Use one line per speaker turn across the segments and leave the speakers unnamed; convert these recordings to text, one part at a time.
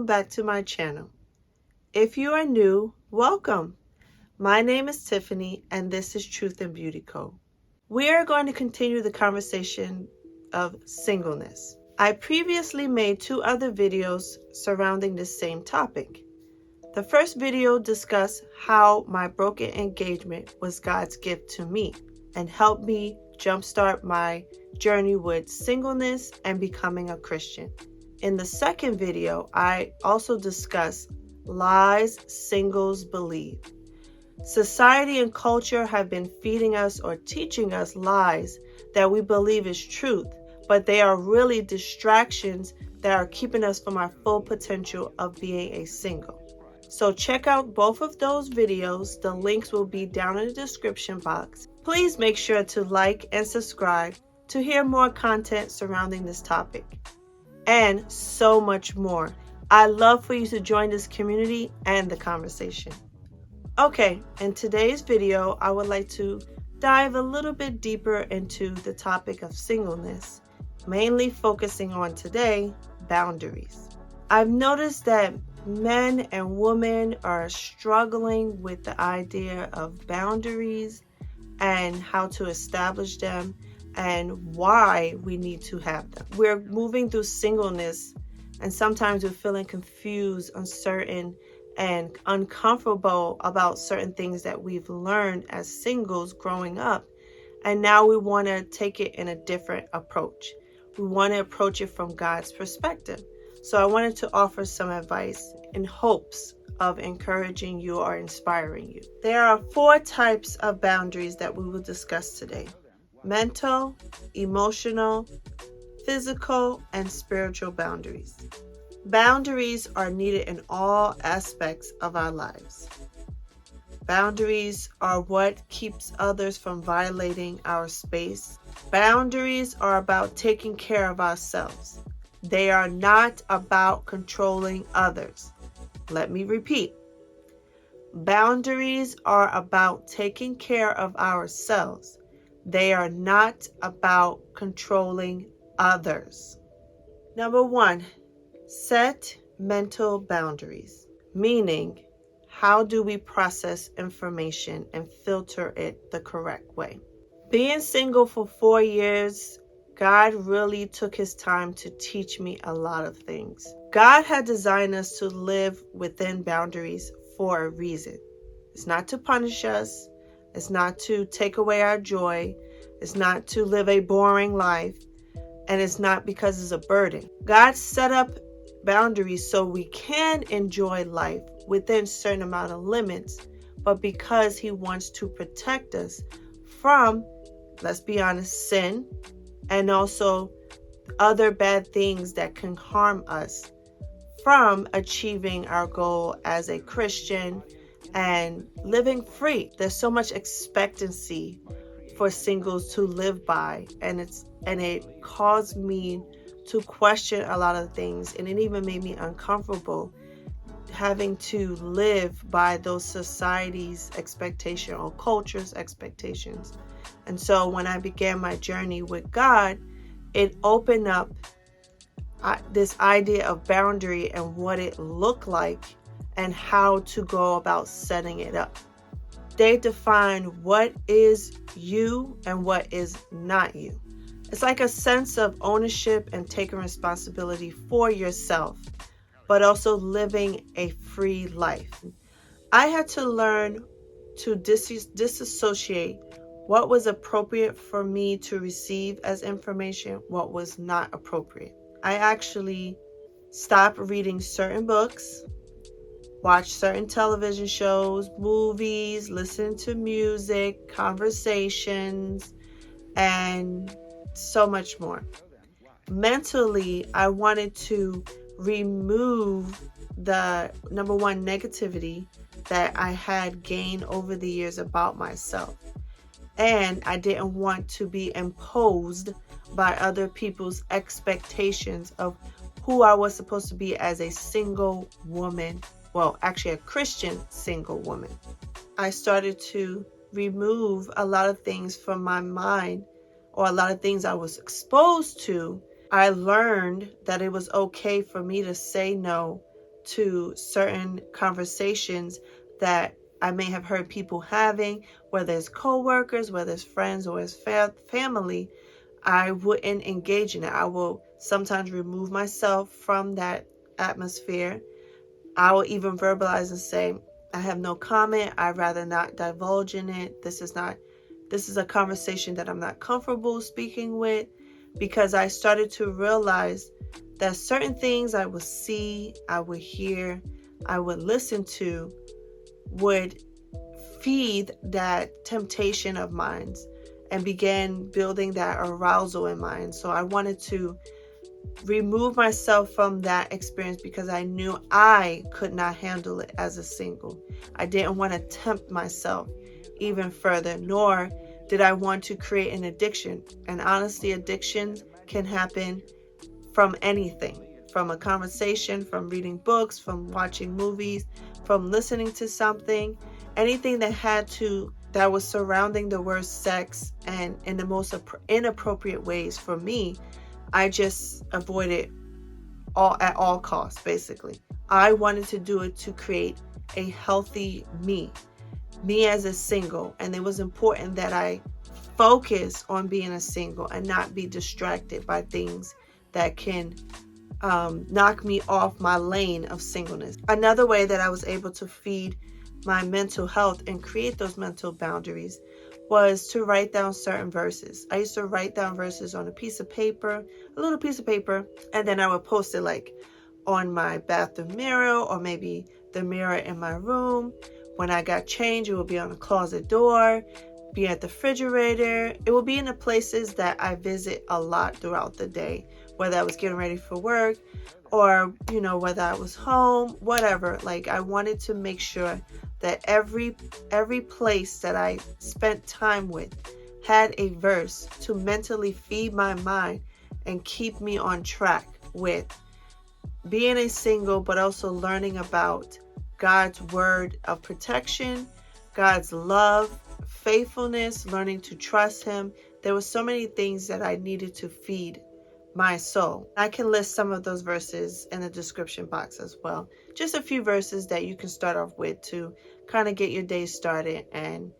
back to my channel. If you are new, welcome. My name is Tiffany and this is Truth and Beauty Co. We are going to continue the conversation of singleness. I previously made 2 other videos surrounding this same topic. The first video discussed how my broken engagement was God's gift to me and helped me jumpstart my journey with singleness and becoming a Christian. In the second video, I also discussed lies singles believe. Society and culture have been feeding us or teaching us lies that we believe is truth, but they are really distractions that are keeping us from our full potential of being a single. So check out both of those videos. The links will be down in the description box. Please make sure to like and subscribe to hear more content surrounding this topic and so much more. I'd love for you to join this community and the conversation. Okay, in today's video, I would like to dive a little bit deeper into the topic of singleness, mainly focusing on today, boundaries. I've noticed that men and women are struggling with the idea of boundaries and how to establish them and why we need to have them. We're moving through singleness and sometimes we're feeling confused, uncertain, and uncomfortable about certain things that we've learned as singles growing up. And now we want to take it in a different approach. We want to approach it from God's perspective. So I wanted to offer some advice in hopes of encouraging you or inspiring you. There are 4 types of boundaries that we will discuss today: mental, emotional, physical, and spiritual boundaries. Boundaries are needed in all aspects of our lives. Boundaries are what keeps others from violating our space. Boundaries are about taking care of ourselves. They are not about controlling others. Let me repeat. Boundaries are about taking care of ourselves. They are not about controlling others. Number 1, set mental boundaries, meaning how do we process information and filter it the correct way? Being single for 4 years, God really took his time to teach me a lot of things. God had designed us to live within boundaries for a reason. It's not to punish us. It's not to take away our joy. It's not to live a boring life. And it's not because it's a burden. God set up boundaries so we can enjoy life within a certain amount of limits, but because he wants to protect us from, let's be honest, sin, and also other bad things that can harm us from achieving our goal as a Christian and living free. There's so much expectancy for singles to live by, and it caused me to question a lot of things, and it even made me uncomfortable having to live by those society's expectation or culture's expectations. And so when I began my journey with God, it opened up this idea of boundary and what it looked like and how to go about setting it up. They define what is you and what is not you. It's like a sense of ownership and taking responsibility for yourself, but also living a free life. I had to learn to disassociate what was appropriate for me to receive as information, what was not appropriate. I actually stopped reading certain books, watch certain television shows, movies, listen to music, conversations, and so much more. Mentally, I wanted to remove the number 1 negativity that I had gained over the years about myself. And I didn't want to be imposed by other people's expectations of who I was supposed to be as a single woman. Well, actually a Christian single woman. I started to remove a lot of things from my mind, or a lot of things I was exposed to. I learned that it was okay for me to say no to certain conversations that I may have heard people having, whether it's coworkers, whether it's friends, or it's family. I wouldn't engage in it. I will sometimes remove myself from that atmosphere. I will even verbalize and say, I have no comment. I'd rather not divulge in it. This is a conversation that I'm not comfortable speaking with, because I started to realize that certain things I would see, I would hear, I would listen to would feed that temptation of mine and began building that arousal in mine. So I wanted to remove myself from that experience because I knew I could not handle it as a single. I didn't want to tempt myself even further, nor did I want to create an addiction. And honestly, addictions can happen from anything, from a conversation, from reading books, from watching movies, from listening to something, anything that was surrounding the word sex and in the most inappropriate ways. For me, I just avoided at all costs, basically. I wanted to do it to create a healthy me as a single. And it was important that I focus on being a single and not be distracted by things that can knock me off my lane of singleness. Another way that I was able to feed my mental health and create those mental boundaries was to write down certain verses. I used to write down verses on a little piece of paper, and then I would post it like on my bathroom mirror, or maybe the mirror in my room. When I got changed, it would be on a closet door, be at the refrigerator. It will be in the places that I visit a lot throughout the day, whether I was getting ready for work or, whether I was home, whatever. Like, I wanted to make sure that every place that I spent time with had a verse to mentally feed my mind and keep me on track with being a single, but also learning about God's word of protection, God's love, faithfulness, learning to trust him. There were so many things that I needed to feed my soul. I can list some of those verses in the description box as well. Just a few verses that you can start off with to kind of get your day started and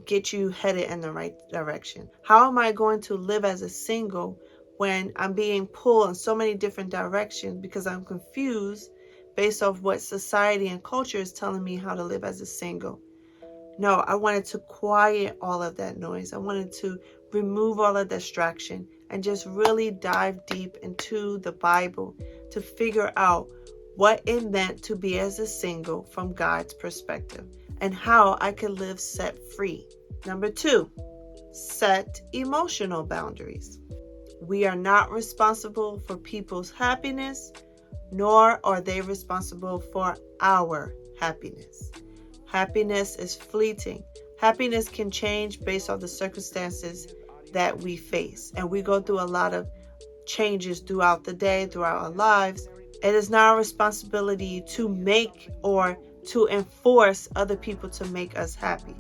get you headed in the right direction. How am I going to live as a single when I'm being pulled in so many different directions because I'm confused based off what society and culture is telling me how to live as a single? No, I wanted to quiet all of that noise. I wanted to remove all of distraction and just really dive deep into the Bible to figure out what it meant to be as a single from God's perspective and how I could live set free. Number 2, set emotional boundaries. We are not responsible for people's happiness, nor are they responsible for our happiness. Happiness is fleeting. Happiness can change based on the circumstances that we face. And we go through a lot of changes throughout the day, throughout our lives. It is not our responsibility to make or to enforce other people to make us happy.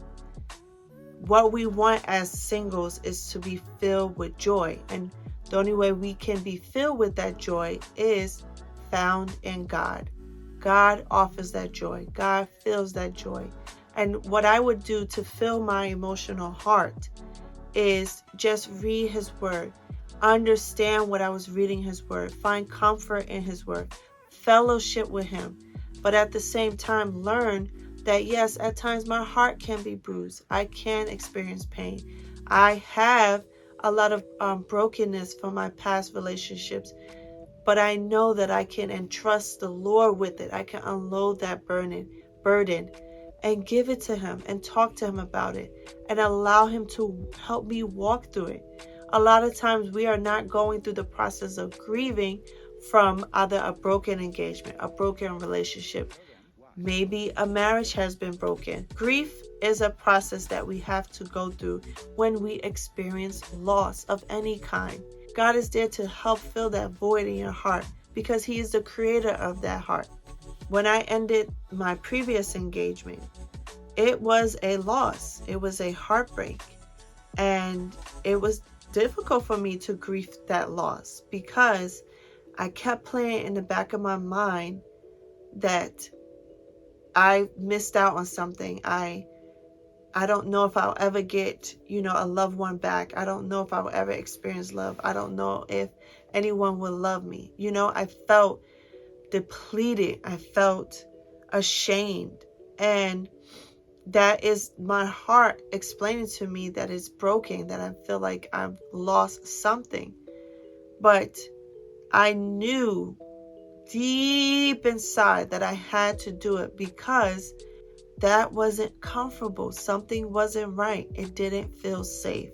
What we want as singles is to be filled with joy. And the only way we can be filled with that joy is found in God. God offers that joy. God fills that joy. And what I would do to fill my emotional heart is just read his word, understand what I was reading his word, find comfort in his word, fellowship with him. But at the same time, learn that yes, at times my heart can be bruised. I can experience pain. I have a lot of brokenness from my past relationships. But I know that I can entrust the Lord with it. I can unload that burden and give it to him and talk to him about it and allow him to help me walk through it. A lot of times we are not going through the process of grieving from either a broken engagement, a broken relationship. Maybe a marriage has been broken. Grief is a process that we have to go through when we experience loss of any kind. God is there to help fill that void in your heart because he is the creator of that heart. When I ended my previous engagement, it was a loss. It was a heartbreak. And it was difficult for me to grieve that loss because I kept playing in the back of my mind that I missed out on something. I don't know if I'll ever get, a loved one back. I don't know if I'll ever experience love. I don't know if anyone will love me. I felt depleted. I felt ashamed. And that is my heart explaining to me that it's broken, that I feel like I've lost something. But I knew deep inside that I had to do it because that wasn't comfortable. Something wasn't right. It didn't feel safe.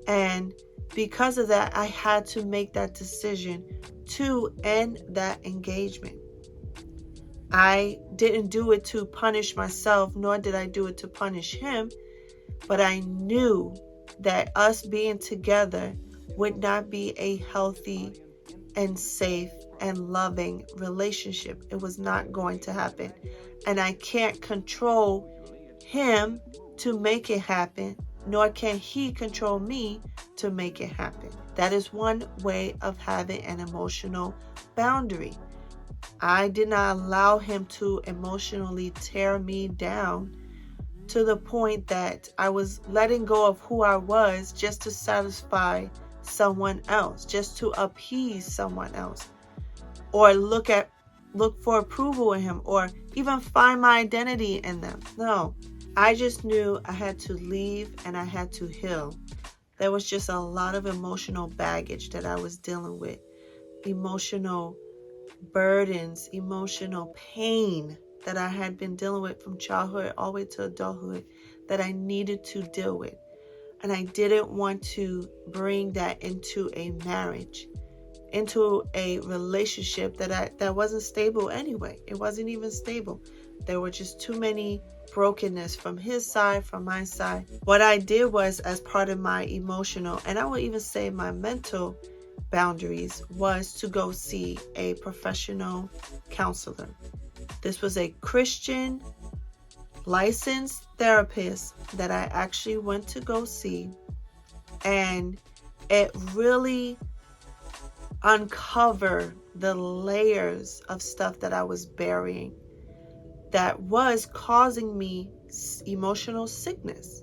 And because of that, I had to make that decision to end that engagement. I didn't do it to punish myself, nor did I do it to punish him, but I knew that us being together would not be a healthy and safe and loving relationship. It was not going to happen. And I can't control him to make it happen, nor can he control me to make it happen. That is one way of having an emotional boundary. I did not allow him to emotionally tear me down to the point that I was letting go of who I was just to satisfy someone else, just to appease someone else, or look for approval in him, or even find my identity in them. No, I just knew I had to leave and I had to heal. There was just a lot of emotional baggage that I was dealing with, emotional burdens, emotional pain that I had been dealing with from childhood all the way to adulthood that I needed to deal with. And I didn't want to bring that into a marriage, into a relationship that wasn't stable anyway. It wasn't even stable. There were just too many brokenness from his side, from my side. What I did was, as part of my emotional, and I will even say my mental boundaries, was to go see a professional counselor. This was a Christian licensed therapist that I actually went to go see, and it really uncovered the layers of stuff that I was burying that was causing me emotional sickness,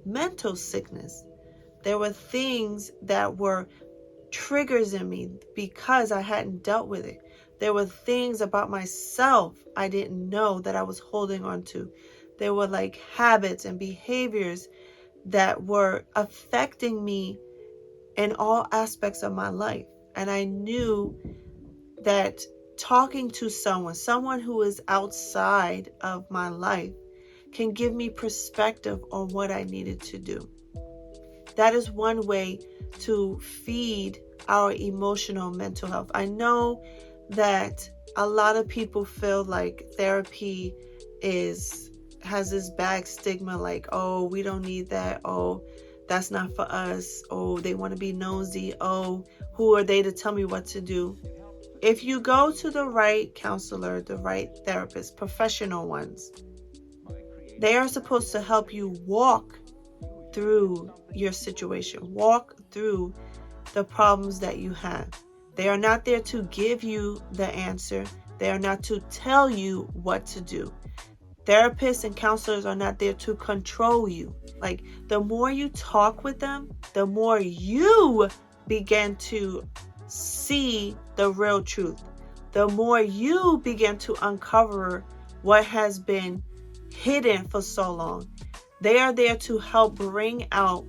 mental sickness. There were things that were triggers in me because I hadn't dealt with it. There were things about myself I didn't know that I was holding on to. There were like habits and behaviors that were affecting me in all aspects of my life. And I knew that talking to someone who is outside of my life, can give me perspective on what I needed to do. That is one way to feed our emotional mental health. I know that a lot of people feel like therapy has this bad stigma, like, oh, we don't need that. Oh, that's not for us. Oh, they want to be nosy. Oh, who are they to tell me what to do? If you go to the right counselor, the right therapist, professional ones, they are supposed to help you walk through your situation, walk through the problems that you have. They are not there to give you the answer. They are not to tell you what to do. Therapists and counselors are not there to control you. Like, the more you talk with them, the more you begin to see the real truth. The more you begin to uncover what has been hidden for so long. They are there to help bring out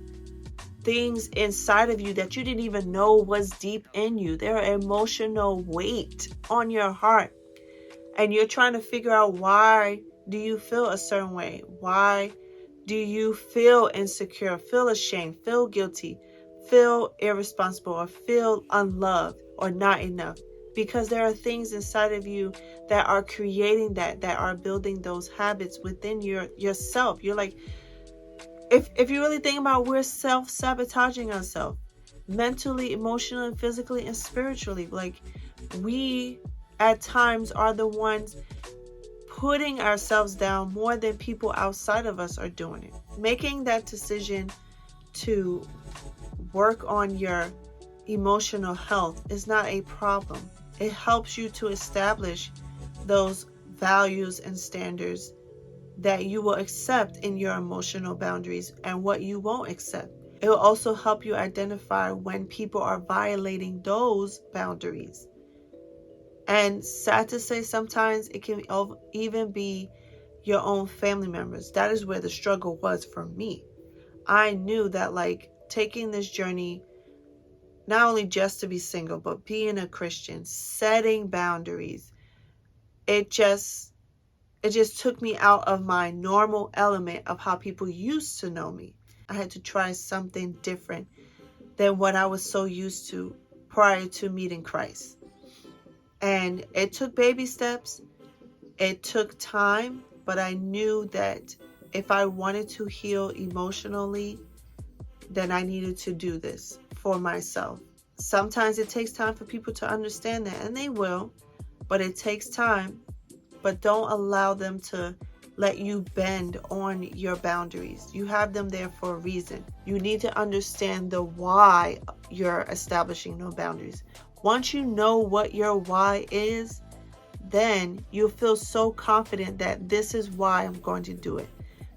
things inside of you that you didn't even know was deep in you. There are emotional weight on your heart, and you're trying to figure out, why do you feel a certain way? Why do you feel insecure, feel ashamed, feel guilty, feel irresponsible, or feel unloved or not enough? Because there are things inside of you that are creating that are building those habits within yourself. You're like, if you really think about it, we're self-sabotaging ourselves mentally, emotionally, physically, and spiritually. Like, we at times are the ones putting ourselves down more than people outside of us are doing it. Making that decision to work on your emotional health is not a problem. It helps you to establish those values and standards that you will accept in your emotional boundaries and what you won't accept. It will also help you identify when people are violating those boundaries. And sad to say, sometimes it can even be your own family members. That is where the struggle was for me. I knew that, like, taking this journey, not only just to be single, but being a Christian, setting boundaries, it just took me out of my normal element of how people used to know me. I had to try something different than what I was so used to prior to meeting Christ. And it took baby steps. It took time, but I knew that if I wanted to heal emotionally, then I needed to do this for myself. Sometimes it takes time for people to understand that, and they will, but it takes time. But don't allow them to let you bend on your boundaries. You have them there for a reason. You need to understand the why you're establishing no boundaries. Once you know what your why is, then you'll feel so confident that this is why I'm going to do it.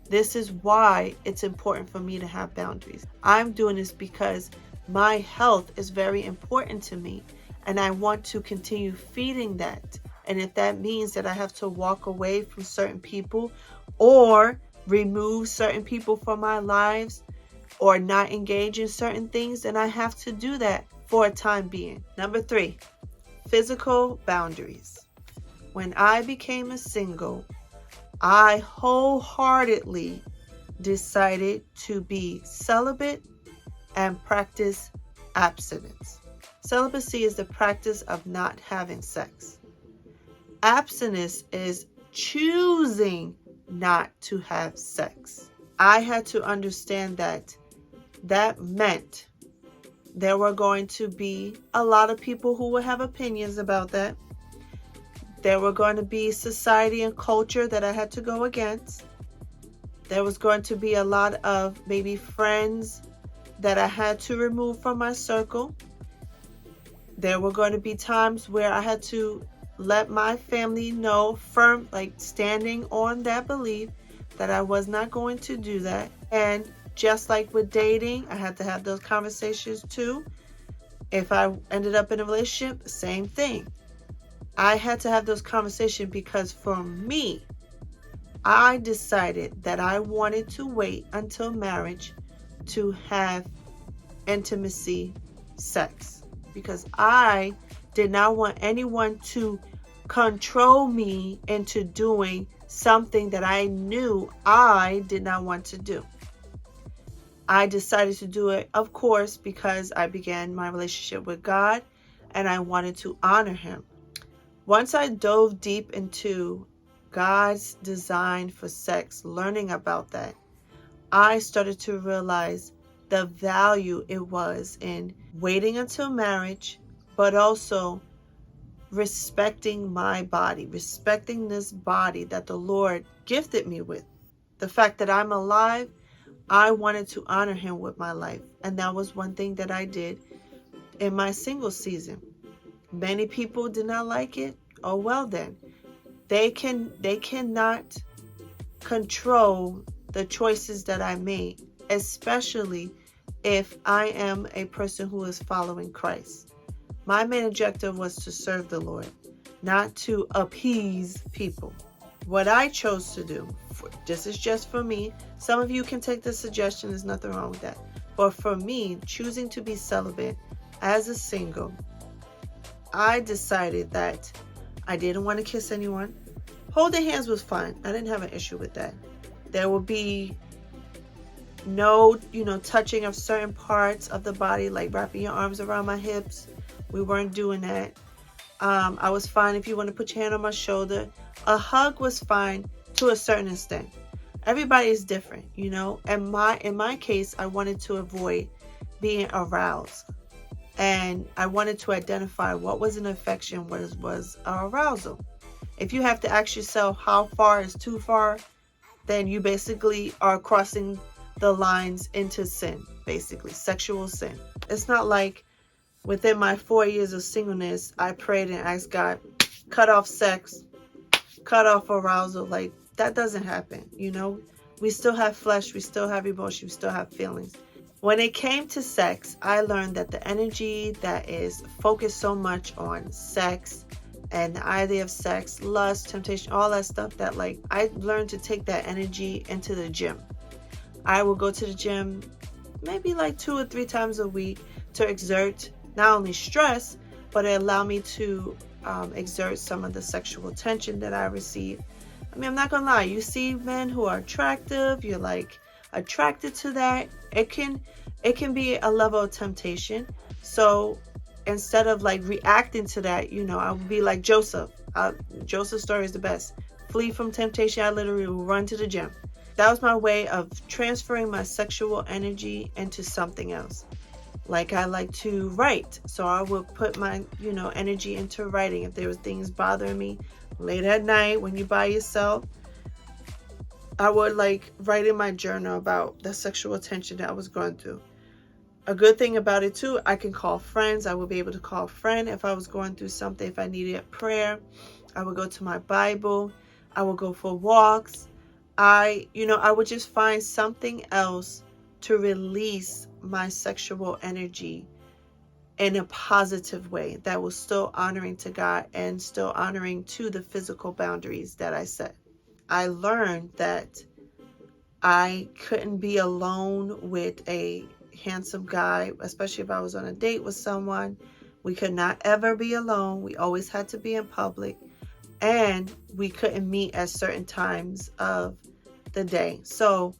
This is why it's important for me to have boundaries. I'm doing this because my health is very important to me, and I want to continue feeding that. And if that means that I have to walk away from certain people or remove certain people from my lives or not engage in certain things, then I have to do that for a time being. Number 3, physical boundaries. When I became a single, I wholeheartedly decided to be celibate and practice abstinence. Celibacy is the practice of not having sex. Abstinence is choosing not to have sex. I had to understand that meant there were going to be a lot of people who would have opinions about that. There were going to be society and culture that I had to go against. There was going to be a lot of maybe friends that I had to remove from my circle. There were going to be times where I had to let my family know firm, like standing on that belief that I was not going to do that. And just like with dating, I had to have those conversations too. If I ended up in a relationship, same thing. I had to have those conversations because for me, I decided that I wanted to wait until marriage to have intimacy sex, because I did not want anyone to control me into doing something that I knew I did not want to do. I decided to do it, of course, because I began my relationship with God and I wanted to honor Him. Once I dove deep into God's design for sex, learning about that, I started to realize the value it was in waiting until marriage, but also respecting my body, respecting this body that the Lord gifted me with. The fact that I'm alive, I wanted to honor Him with my life. And that was one thing that I did in my single season. Many people did not like it. Oh, well then. They cannot control the choices that I made, especially if I am a person who is following Christ. My main objective was to serve the Lord, not to appease people. What I chose to do, this is just for me. Some of you can take this suggestion, there's nothing wrong with that. But for me, choosing to be celibate as a single, I decided that I didn't want to kiss anyone. Holding hands was fine. I didn't have an issue with that. There would be no, touching of certain parts of the body, like wrapping your arms around my hips. We weren't doing that. I was fine if you want to put your hand on my shoulder. A hug was fine to a certain extent. Everybody is different, And in my case, I wanted to avoid being aroused. And I wanted to identify what was an affection, what was arousal. If you have to ask yourself how far is too far, then you basically are crossing the lines into sin, basically, sexual sin. It's not like within my 4 years of singleness, I prayed and asked God, cut off sex, cut off arousal. Like, that doesn't happen, you know? We still have flesh, we still have emotion, we still have feelings. When it came to sex, I learned that the energy that is focused so much on sex and the idea of sex, lust, temptation, all that stuff, that like I learned to take that energy into the gym. I will go to the gym maybe like 2 or 3 times a week to exert not only stress, but it allowed me to exert some of the sexual tension that I receive. I mean, I'm not gonna lie, you see men who are attractive, you're like attracted to that. It can be a level of temptation. So instead of like reacting to that, you know, I would be like Joseph. Joseph's story is the best. Flee from temptation. I literally will run to the gym. That was my way of transferring my sexual energy into something else. Like, I like to write, so I would put my, you know, energy into writing. If there was things bothering me late at night when you're by yourself, I would like write in my journal about the sexual tension that I was going through. A good thing about it too, I can call friends. I would be able to call a friend if I was going through something. If I needed prayer, I would go to my Bible. I would go for walks. I would just find something else to release my sexual energy in a positive way that was still honoring to God and still honoring to the physical boundaries that I set. I learned that I couldn't be alone with a handsome guy, especially if I was on a date with someone. We could not ever be alone. We always had to be in public. And we couldn't meet at certain times of the day. So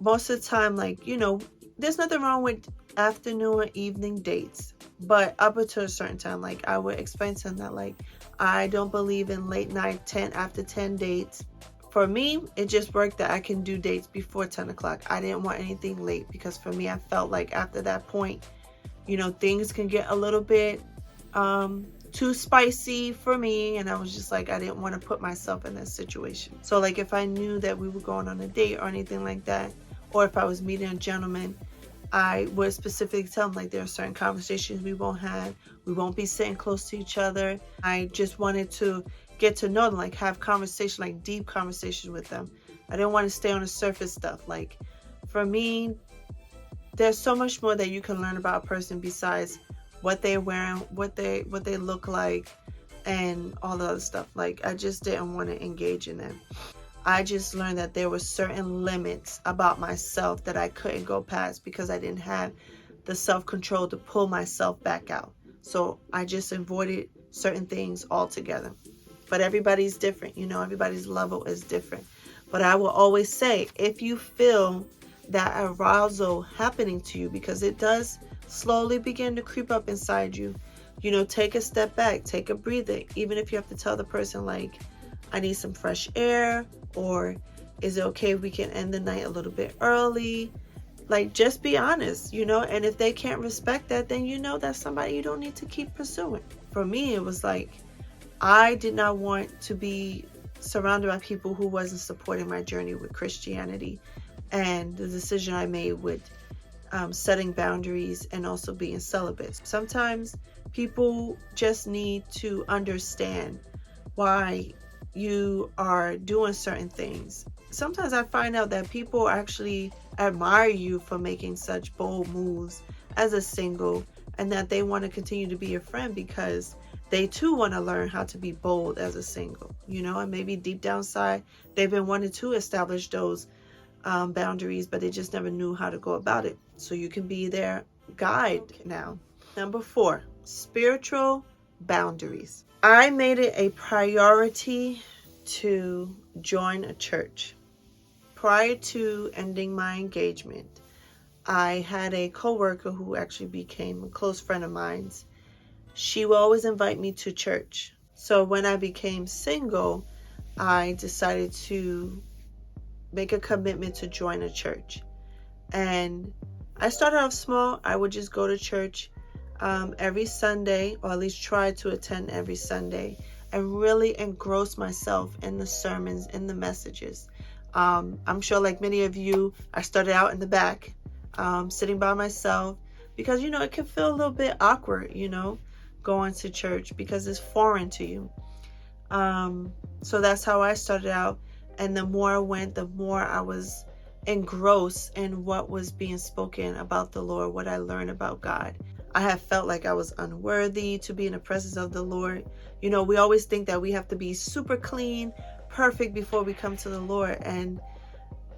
most of the time, like, you know, there's nothing wrong with afternoon or evening dates. But up until a certain time, like, I would explain to them that, like, I don't believe in late night after 10 dates. For me, it just worked that I can do dates before 10 o'clock. I didn't want anything late because for me, I felt like after that point, you know, things can get a little bit too spicy for me. And I was just like, I didn't want to put myself in that situation. So like, if I knew that we were going on a date or anything like that, or if I was meeting a gentleman, I would specifically tell them, like, there are certain conversations we won't have. We won't be sitting close to each other. I just wanted to get to know them, like have conversation, like deep conversations with them. I didn't want to stay on the surface stuff. Like, for me, there's so much more that you can learn about a person besides what they're wearing, what they look like, and all the other stuff. Like, I just didn't want to engage in that. I just learned that there were certain limits about myself that I couldn't go past because I didn't have the self-control to pull myself back out. So I just avoided certain things altogether. But everybody's different, you know, everybody's level is different. But I will always say, if you feel that arousal happening to you, because it does slowly begin to creep up inside you, you know, take a step back, take a breather. Even if you have to tell the person, like, I need some fresh air, or is it okay if we can end the night a little bit early? Like, just be honest, you know, and if they can't respect that, then you know that's somebody you don't need to keep pursuing. For me, it was like, I did not want to be surrounded by people who wasn't supporting my journey with Christianity, and the decision I made with setting boundaries and also being celibate. Sometimes people just need to understand why you are doing certain things. Sometimes I find out that people actually admire you for making such bold moves as a single, and that they want to continue to be your friend because they too want to learn how to be bold as a single, you know, and maybe deep down inside they've been wanting to establish those boundaries, but they just never knew how to go about it. So you can be their guide now. Number 4, spiritual boundaries. I made it a priority to join a church. Prior to ending my engagement, I had a coworker who actually became a close friend of mine. She will always invite me to church. So when I became single, I decided to make a commitment to join a church. And I started off small. I would just go to church every Sunday, or at least try to attend every Sunday, and really engross myself in the sermons, in the messages. I'm sure, like many of you, I started out in the back, sitting by myself, because, you know, it can feel a little bit awkward, you know, going to church because it's foreign to you. So that's how I started out. And the more I went, the more I was engrossed in what was being spoken about the Lord, what I learned about God. I have felt like I was unworthy to be in the presence of the Lord. You know, we always think that we have to be super clean, perfect before we come to the Lord. And,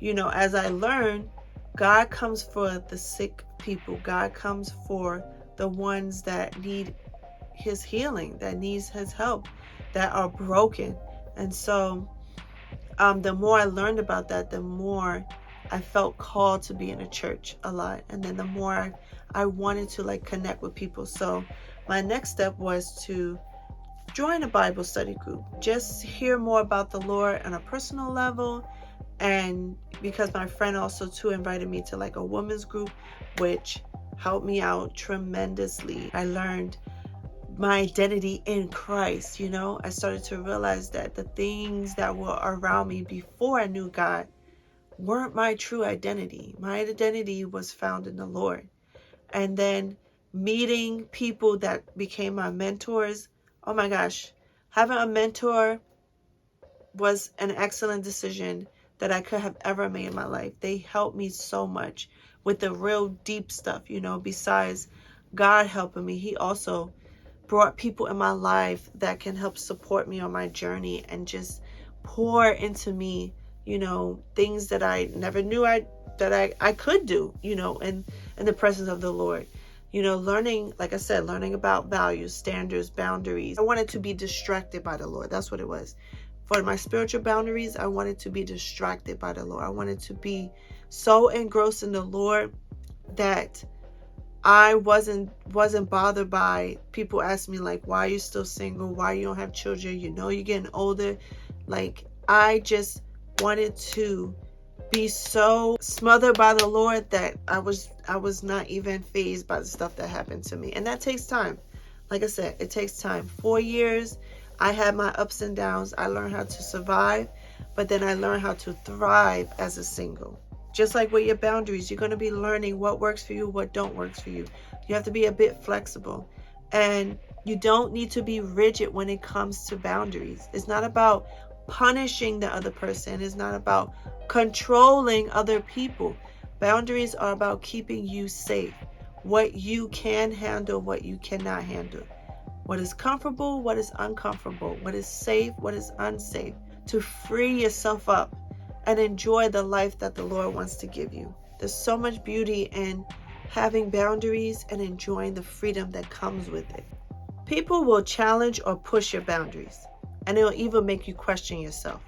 you know, as I learned, God comes for the sick people. God comes for the ones that need his healing, that needs his help, that are broken. And so the more I learned about that, the more I felt called to be in a church a lot. And then the more I wanted to like connect with people. So my next step was to join a Bible study group, just hear more about the Lord on a personal level. And because my friend also too invited me to like a women's group, which helped me out tremendously. I learned my identity in Christ. You know, I started to realize that the things that were around me before I knew God weren't my true identity. My identity was found in the Lord. And then meeting people that became my mentors. Oh my gosh, having a mentor was an excellent decision that I could have ever made in my life. They helped me so much with the real deep stuff, you know, besides God helping me. He also brought people in my life that can help support me on my journey and just pour into me, you know, things that I never knew I could do, you know, in the presence of the Lord. You know, learning, like I said, learning about values, standards, boundaries. I wanted to be distracted by the Lord. That's what it was. For my spiritual boundaries, I wanted to be distracted by the Lord. I wanted to be so engrossed in the Lord that I wasn't bothered by people asking me like, why are you still single? Why you don't have children? You know, you're getting older. Like, I just wanted to be so smothered by the Lord that I was not even fazed by the stuff that happened to me. And that takes time. Like I said, it takes time. 4 years, I had my ups and downs. I learned how to survive, but then I learned how to thrive as a single. Just like with your boundaries, you're going to be learning what works for you, what don't work for you. You have to be a bit flexible. And you don't need to be rigid when it comes to boundaries. It's not about punishing the other person. It's not about controlling other people. Boundaries are about keeping you safe. What you can handle, what you cannot handle. What is comfortable, what is uncomfortable. What is safe, what is unsafe. To free yourself up and enjoy the life that the Lord wants to give you. There's so much beauty in having boundaries and enjoying the freedom that comes with it. People will challenge or push your boundaries, and it'll even make you question yourself.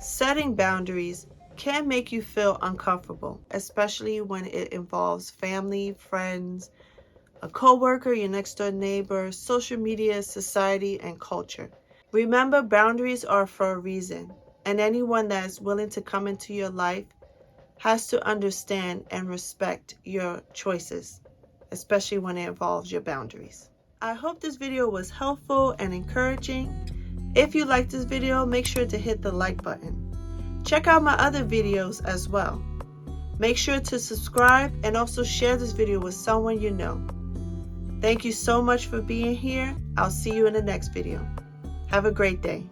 Setting boundaries can make you feel uncomfortable, especially when it involves family, friends, a coworker, your next door neighbor, social media, society, and culture. Remember, boundaries are for a reason. And anyone that is willing to come into your life has to understand and respect your choices, especially when it involves your boundaries. I hope this video was helpful and encouraging. If you like this video, make sure to hit the like button. Check out my other videos as well. Make sure to subscribe and also share this video with someone you know. Thank you so much for being here. I'll see you in the next video. Have a great day.